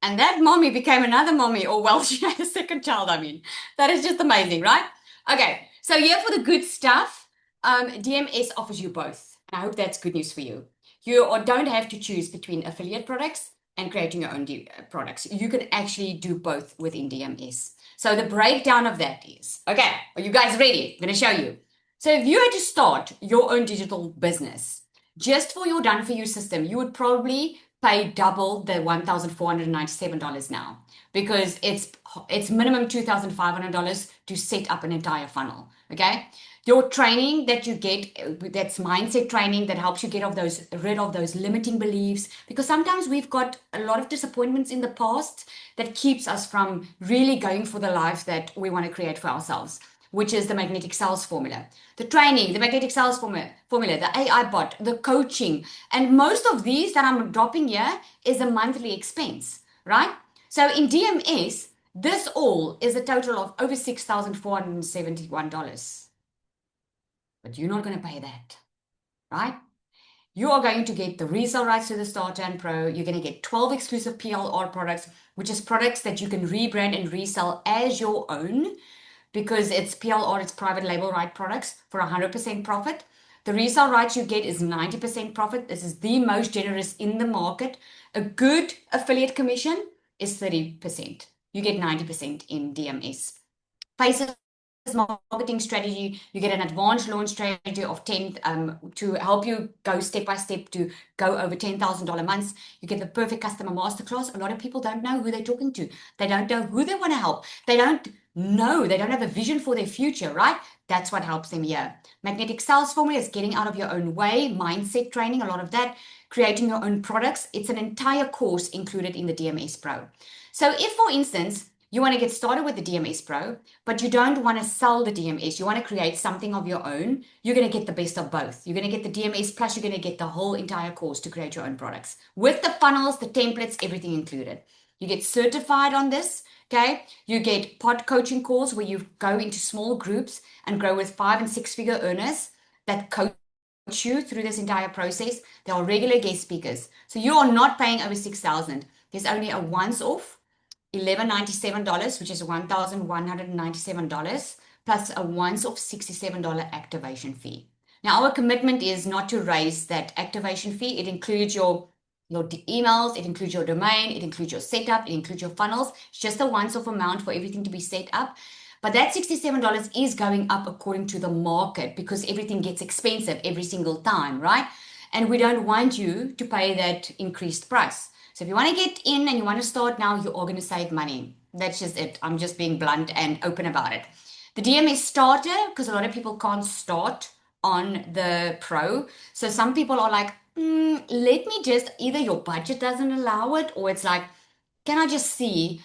And that mommy became another mommy, or well, she had a second child. I mean, that is just amazing, right? Okay, so here for the good stuff, DMS offers you both. I hope that's good news for you. You don't have to choose between affiliate products and creating your own products. You can actually do both within DMS. So the breakdown of that is, okay, are you guys ready? I'm going to show you. So if you had to start your own digital business, just for your done for you system, you would probably pay double the $1,497 now, because it's minimum $2,500 to set up an entire funnel. Okay. Your training that you get, that's mindset training that helps you get rid of those limiting beliefs, because sometimes we've got a lot of disappointments in the past that keeps us from really going for the life that we want to create for ourselves, which is the magnetic sales formula, the training, the magnetic sales formula, the AI bot, the coaching. And most of these that I'm dropping here is a monthly expense, right? So in DMS, this all is a total of over $6,471. But you're not going to pay that, right? You are going to get the resale rights to the Starter and Pro. You're going to get 12 exclusive PLR products, which is products that you can rebrand and resell as your own, because it's PLR, it's private label right products for 100% profit. The resale rights you get is 90% profit. This is the most generous in the market. A good affiliate commission is 30%. You get 90% in DMS. Faces marketing strategy, you get an advanced launch strategy of 10 to help you go step by step to go over $10,000 months. You get the perfect customer masterclass. A lot of people don't know who they're talking to. They don't know who they want to help. They don't have a vision for their future, right? That's what helps them here. Magnetic sales formula is getting out of your own way, mindset training, a lot of that, creating your own products. It's an entire course included in the DMS Pro. So if, for instance, you want to get started with the DMS Pro, but you don't want to sell the DMS, you want to create something of your own, you're going to get the best of both. You're going to get the DMS, plus you're going to get the whole entire course to create your own products with the funnels, the templates, everything included. You get certified on this, okay? You get pod coaching calls where you go into small groups and grow with 5 and 6 figure earners that coach you through this entire process. There are regular guest speakers. So you are not paying over $6,000. There's only a once-off $1,197, which is $1,197, plus a once-off $67 activation fee. Now, our commitment is not to raise that activation fee. It includes your emails, it includes your domain, it includes your setup, it includes your funnels. It's just a once-off amount for everything to be set up. But that $67 is going up according to the market, because everything gets expensive every single time, right? And we don't want you to pay that increased price. So if you want to get in and you want to start now, you are going to save money. That's just it. I'm just being blunt and open about it. The DMS Starter, because a lot of people can't start on the Pro. So some people are like, let me just, either your budget doesn't allow it, or it's like, can I just make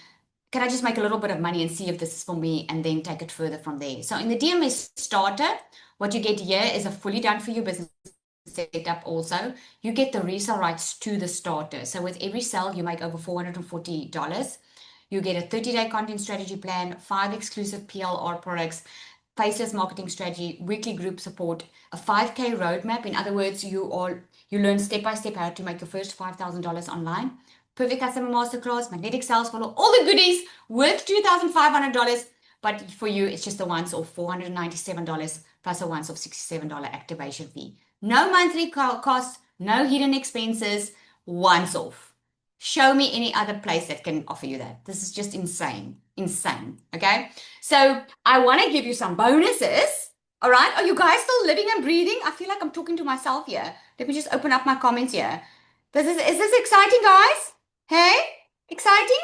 a little bit of money and see if this is for me, and then take it further from there. So in the DMS Starter, what you get here is a fully done for you business setup. Also, you get the resale rights to the starter. So with every sale, you make over $440. You get a 30-day content strategy plan, 5 exclusive PLR products, faceless marketing strategy, weekly group support, a 5K roadmap. In other words, you learn step by step how to make your first $5,000 online. Perfect customer masterclass, magnetic sales funnel, all the goodies worth $2,500. But for you, it's just a once off $497 plus a once off $67 activation fee. No monthly costs, no hidden expenses, once off. Show me any other place that can offer you that. This is just insane. Insane. Okay. So I want to give you some bonuses. All right. Are you guys still living and breathing? I feel like I'm talking to myself here. Let me just open up my comments here. Is this exciting, guys? Hey, exciting?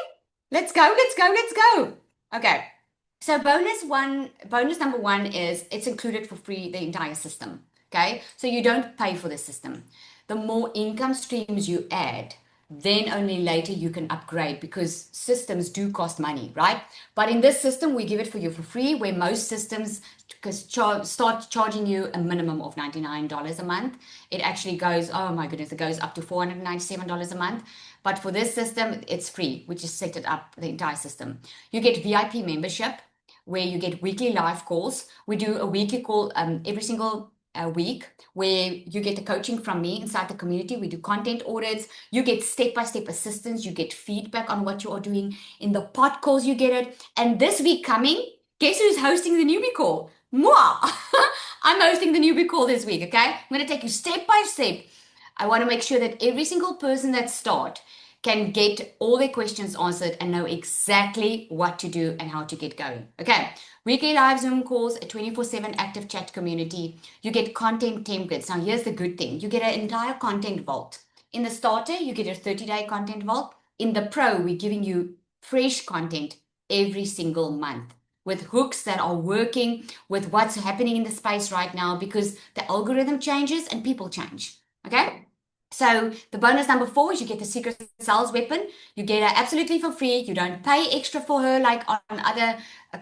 Let's go. Okay. So bonus number 1 is it's included for free, the entire system. Okay, so you don't pay for the system. The more income streams you add, then only later you can upgrade, because systems do cost money, right? But in this system, we give it for you for free, where most systems start charging you a minimum of $99 a month. It actually goes, oh my goodness, it goes up to $497 a month. But for this system, it's free. We just set it up, the entire system. You get VIP membership, where you get weekly live calls. We do a weekly call every single week, where you get the coaching from me inside the community. We do content audits. You get step-by-step assistance. You get feedback on what you are doing. In the pod calls, you get it. And this week coming, guess who's hosting the newbie call? Moi! I'm hosting the newbie call this week, okay? I'm going to take you step by step. I want to make sure that every single person that starts can get all their questions answered and know exactly what to do and how to get going. Okay, weekly live Zoom calls, a 24/7 active chat community. You get content templates. Now, here's the good thing. You get an entire content vault. In the starter, you get a 30-day content vault. In the pro, we're giving you fresh content every single month with hooks that are working with what's happening in the space right now, because the algorithm changes and people change. Okay? So the bonus number 4 is you get the secret sales weapon. You get her absolutely for free. You don't pay extra for her like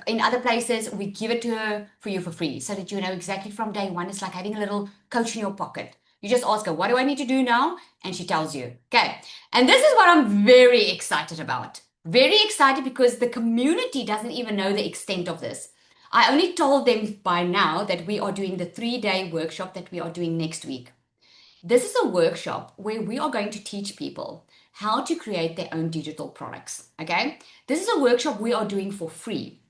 in other places. We give it to her for you for free so that you know exactly from day one. It's like having a little coach in your pocket. You just ask her, what do I need to do now? And she tells you. Okay. And this is what I'm very excited about. Very excited because the community doesn't even know the extent of this. I only told them by now that we are doing the 3-day workshop that we are doing next week. This is a workshop where we are going to teach people how to create their own digital products. Okay. This is a workshop we are doing for free.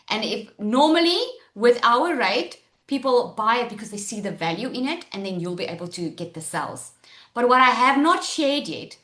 And if normally with our rate, people buy it because they see the value in it, and then you'll be able to get the sales. But what I have not shared yet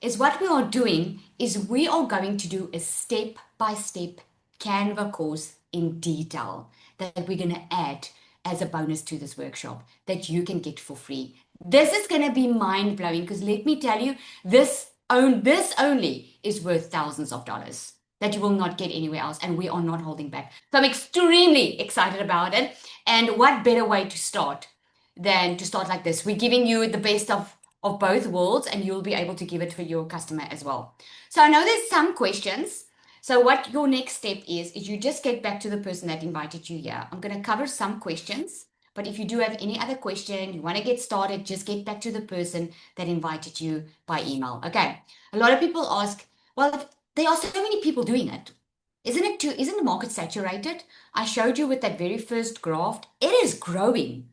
is what we are doing is we are going to do a step-by-step Canva course in detail that we're going to add as a bonus to this workshop that you can get for free. This is going to be mind-blowing because let me tell you, this only is worth thousands of dollars that you will not get anywhere else, and we are not holding back. So I'm extremely excited about it. And what better way to start than to start like this? We're giving you the best of both worlds, and you'll be able to give it for your customer as well. So I know there's some questions. So what your next step is you just get back to the person that invited you here. I'm going to cover some questions, but if you do have any other question, you want to get started, just get back to the person that invited you by email. Okay. A lot of people ask, well, if there are so many people doing it, isn't the market saturated? I showed you with that very first graph. It is growing.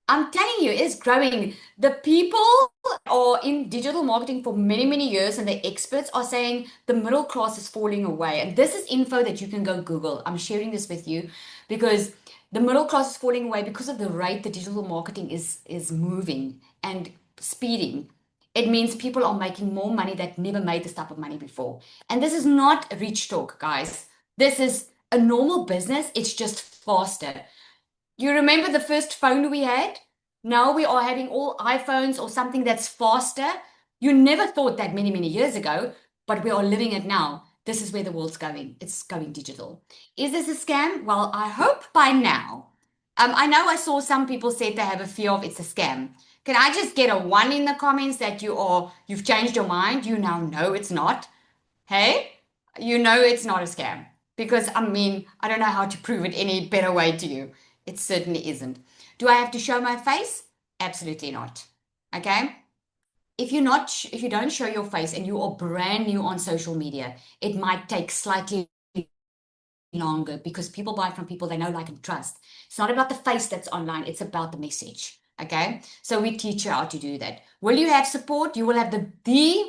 I'm telling you, it's growing. The people are in digital marketing for many, many years, and the experts are saying the middle class is falling away. And this is info that you can go Google. I'm sharing this with you because the middle class is falling away because of the rate the digital marketing is moving and speeding. It means people are making more money that never made this type of money before. And this is not rich talk, guys. This is a normal business. It's just faster. You remember the first phone we had? Now we are having all iPhones or something that's faster. You never thought that many, many years ago, but we are living it now. This is where the world's going. It's going digital. Is this a scam? Well, I hope by now. I know I saw some people said they have a fear of it's a scam. Can I just get a 1 in the comments that you've changed your mind? You now know it's not. Hey, you know it's not a scam. Because I mean, I don't know how to prove it any better way to you. It certainly isn't. Do I have to show my face? Absolutely not. Okay? If you don't show your face and you are brand new on social media, it might take slightly longer because people buy from people they know, like, and trust. It's not about the face that's online, it's about the message. Okay, so we teach you how to do that. Will you have support? You will have the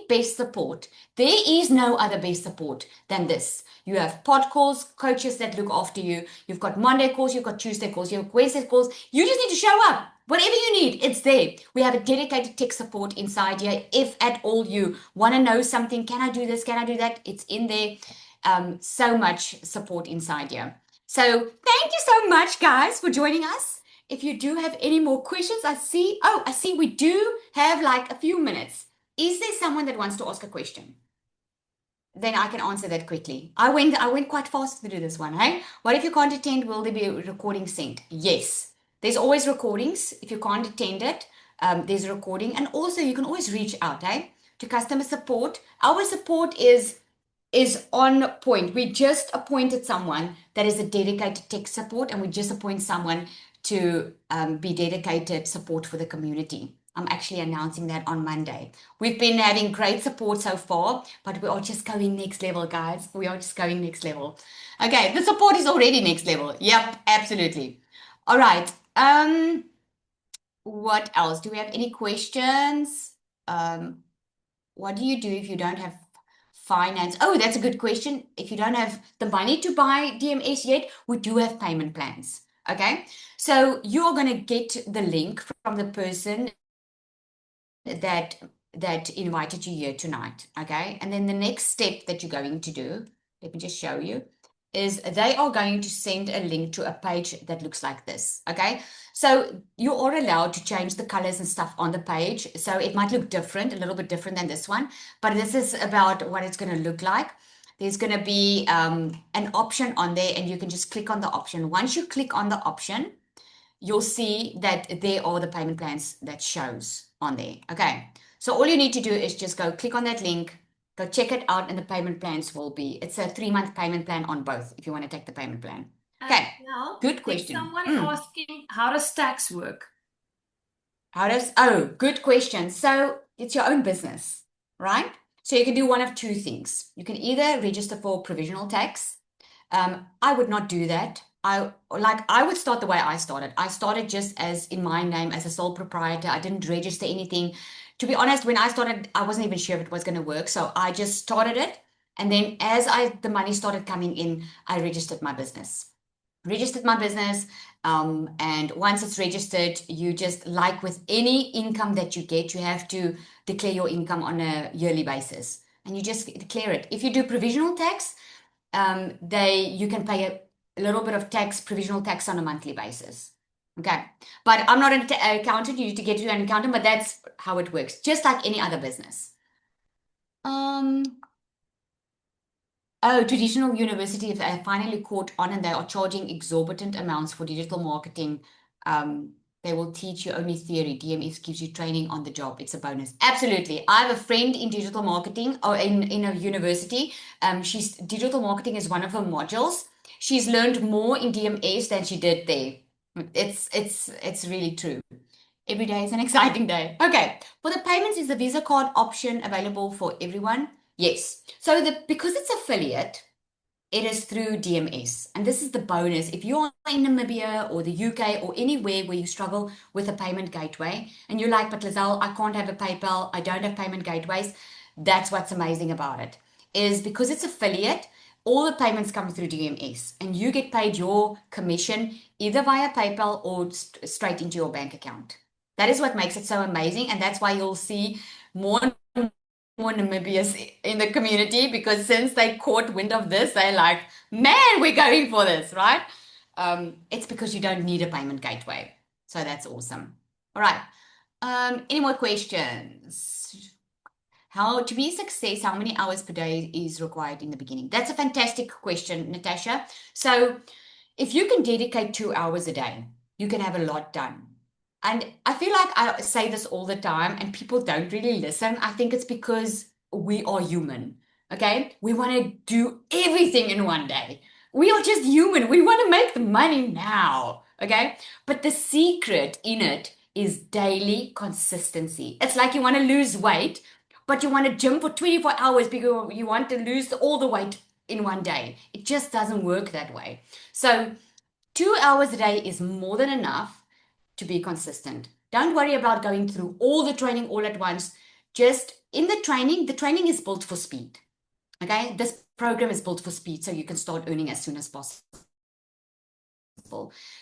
best support. There is no other best support than this. You have pod calls, coaches that look after you. You've got Monday calls, you've got Tuesday calls, you have Wednesday calls. You just need to show up. Whatever you need, it's there. We have a dedicated tech support inside here. If at all you want to know something, can I do this? Can I do that? It's in there. So much support inside here. So thank you so much, guys, for joining us. If you do have any more questions, I see we do have like a few minutes. Is there someone that wants to ask a question? Then I can answer that quickly. I went quite fast to do this one, hey? What if you can't attend? Will there be a recording sent? Yes. There's always recordings. If you can't attend it, there's a recording. And also you can always reach out, to customer support. Our support is on point. We just appointed someone that is a dedicated tech support, and we just appoint someone to be dedicated support for the community. I'm actually announcing that on Monday. We've been having great support so far, but we are just going next level, guys. We are just going next level. Okay, the support is already next level. Yep, absolutely. All right. What else? Do we have any questions? What do you do if you don't have finance? Oh, that's a good question. If you don't have the money to buy DMS yet, we do have payment plans. Okay, so you're going to get the link from the person that that invited you here tonight, okay? And then the next step that you're going to do, let me just show you, is they are going to send a link to a page that looks like this, okay? So you are allowed to change the colors and stuff on the page. So it might look different, a little bit different than this one, but this is about what it's going to look like. There's going to be an option on there, and you can just click on the option. Once you click on the option, you'll see that there are the payment plans that shows on there. Okay, so all you need to do is just go click on that link, go check it out, and the payment plans will be, it's a 3-month payment plan on both if you want to take the payment plan. Okay, Now, good there's question. someone asking, how does tax work? Good question. So it's your own business, right? So you can do one of two things. You can either register for provisional tax. I would not do that. I would start the way I started. I started just as in my name as a sole proprietor. I didn't register anything. To be honest, when I started, I wasn't even sure if it was going to work. So I just started it. And then as the money started coming in, I registered my business. And once it's registered, you just, like with any income that you get, you have to declare your income on a yearly basis, and you just declare it. If you do provisional tax, you can pay a little bit of tax, provisional tax, on a monthly basis. Okay, but I'm not an accountant. You need to get to an accountant, but that's how it works, just like any other business. Traditional universities have finally caught on, and they are charging exorbitant amounts for digital marketing. They will teach you only theory. DMS gives you training on the job. It's a bonus. Absolutely. I have a friend in digital marketing, or in a university. Digital marketing is one of her modules. She's learned more in DMS than she did there. It's really true. Every day is an exciting day. Okay, for the payments, is the Visa card option available for everyone? Yes. So because it's affiliate, it is through DMS. And this is the bonus. If you're in Namibia or the UK or anywhere where you struggle with a payment gateway and you're like, but Lizelle, I can't have a PayPal, I don't have payment gateways, that's what's amazing about it, is because it's affiliate, all the payments come through DMS and you get paid your commission either via PayPal or straight into your bank account. That is what makes it so amazing. And that's why you'll see more and more Namibians in the community, because since they caught wind of this, they're like, man, we're going for this, right? It's because you don't need a payment gateway. So that's awesome. All right. Any more questions? How to be a success, how many hours per day is required in the beginning? That's a fantastic question, Natasha. So if you can dedicate 2 hours a day, you can have a lot done. And I feel like I say this all the time and people don't really listen. I think it's because we are human, okay? We want to do everything in one day. We are just human. We want to make the money now, okay? But the secret in it is daily consistency. It's like you want to lose weight, but you want to gym for 24 hours because you want to lose all the weight in one day. It just doesn't work that way. So 2 hours a day is more than enough to be consistent. Don't worry about going through all the training all at once. Just in the training is built for speed. Okay, this program is built for speed, so you can start earning as soon as possible.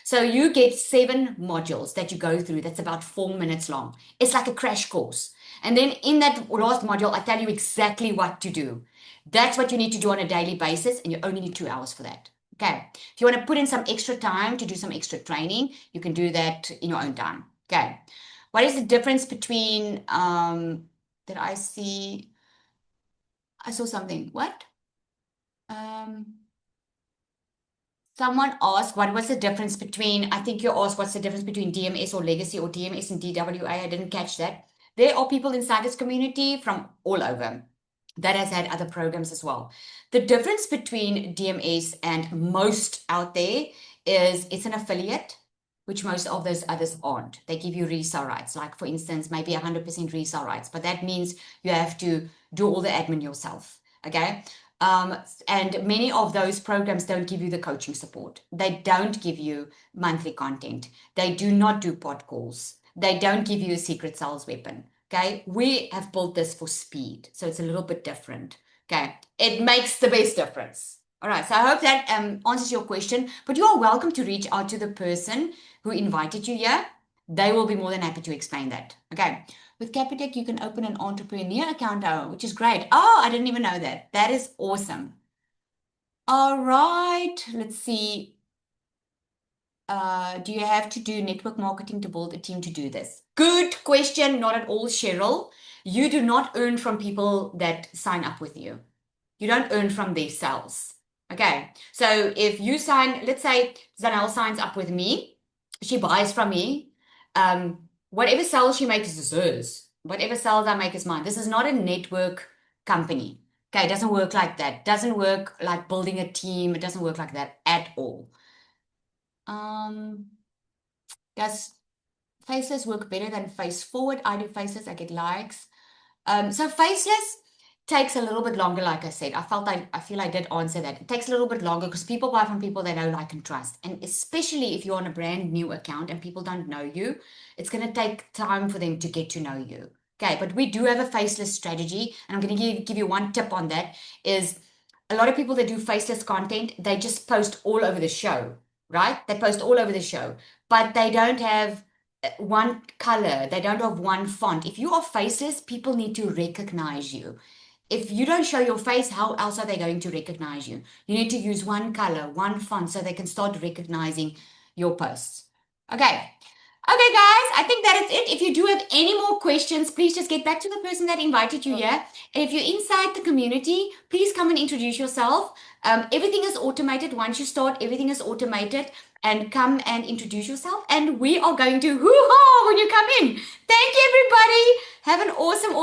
So you get 7 modules that you go through. That's about 4 minutes long. It's like a crash course. And then in that last module, I tell you exactly what to do. That's what you need to do on a daily basis, and you only need 2 hours for that. Okay. If you want to put in some extra time to do some extra training, you can do that in your own time. Okay. What is the difference between, did I see, I saw something. What? Someone asked, what was the difference between, I think you asked, what's the difference between DMS or legacy or DMS and DWA? I didn't catch that. There are people inside this community from all over that has had other programs as well. The difference between DMS and most out there is it's an affiliate, which most of those others aren't. They give you resale rights, like for instance, maybe 100% resale rights, but that means you have to do all the admin yourself, okay? And many of those programs don't give you the coaching support. They don't give you monthly content. They do not do pod calls. They don't give you a secret sales weapon. Okay, we have built this for speed, so it's a little bit different. Okay, it makes the best difference. All right, so I hope that answers your question, but you are welcome to reach out to the person who invited you here. They will be more than happy to explain that. Okay. With Capitec, you can open an entrepreneur account, which is great. Oh, I didn't even know that. That is awesome. All right. Let's see. Do you have to do network marketing to build a team to do this? Good question. Not at all, Cheryl. You do not earn from people that sign up with you. You don't earn from their sales. Okay. So if you sign, let's say Zanelle signs up with me, she buys from me. Whatever sales she makes is hers. Whatever sales I make is mine. This is not a network company. Okay. It doesn't work like that. It doesn't work like building a team. It doesn't work like that at all. Does faceless work better than face forward? I do faceless, I get likes. So faceless takes a little bit longer, like I said. I feel I did answer that. It takes a little bit longer because people buy from people they know, like, and trust. And especially if you're on a brand new account and people don't know you, it's going to take time for them to get to know you. Okay, but we do have a faceless strategy, and I'm going to give you one tip on that is a lot of people that do faceless content, they just post all over the show, right? They post all over the show, but they don't have one color, they don't have one font. If you are faceless, people need to recognize you. If you don't show your face, how else are they going to recognize you? You need to use one color, one font, so they can start recognizing your posts. Okay. Okay, guys, I think that is it. If you do have any more questions, please just get back to the person that invited you here. And if you're inside the community, please come and introduce yourself. Everything is automated. Once you start, everything is automated. And come and introduce yourself. And we are going to hoo-ha when you come in. Thank you, everybody. Have an awesome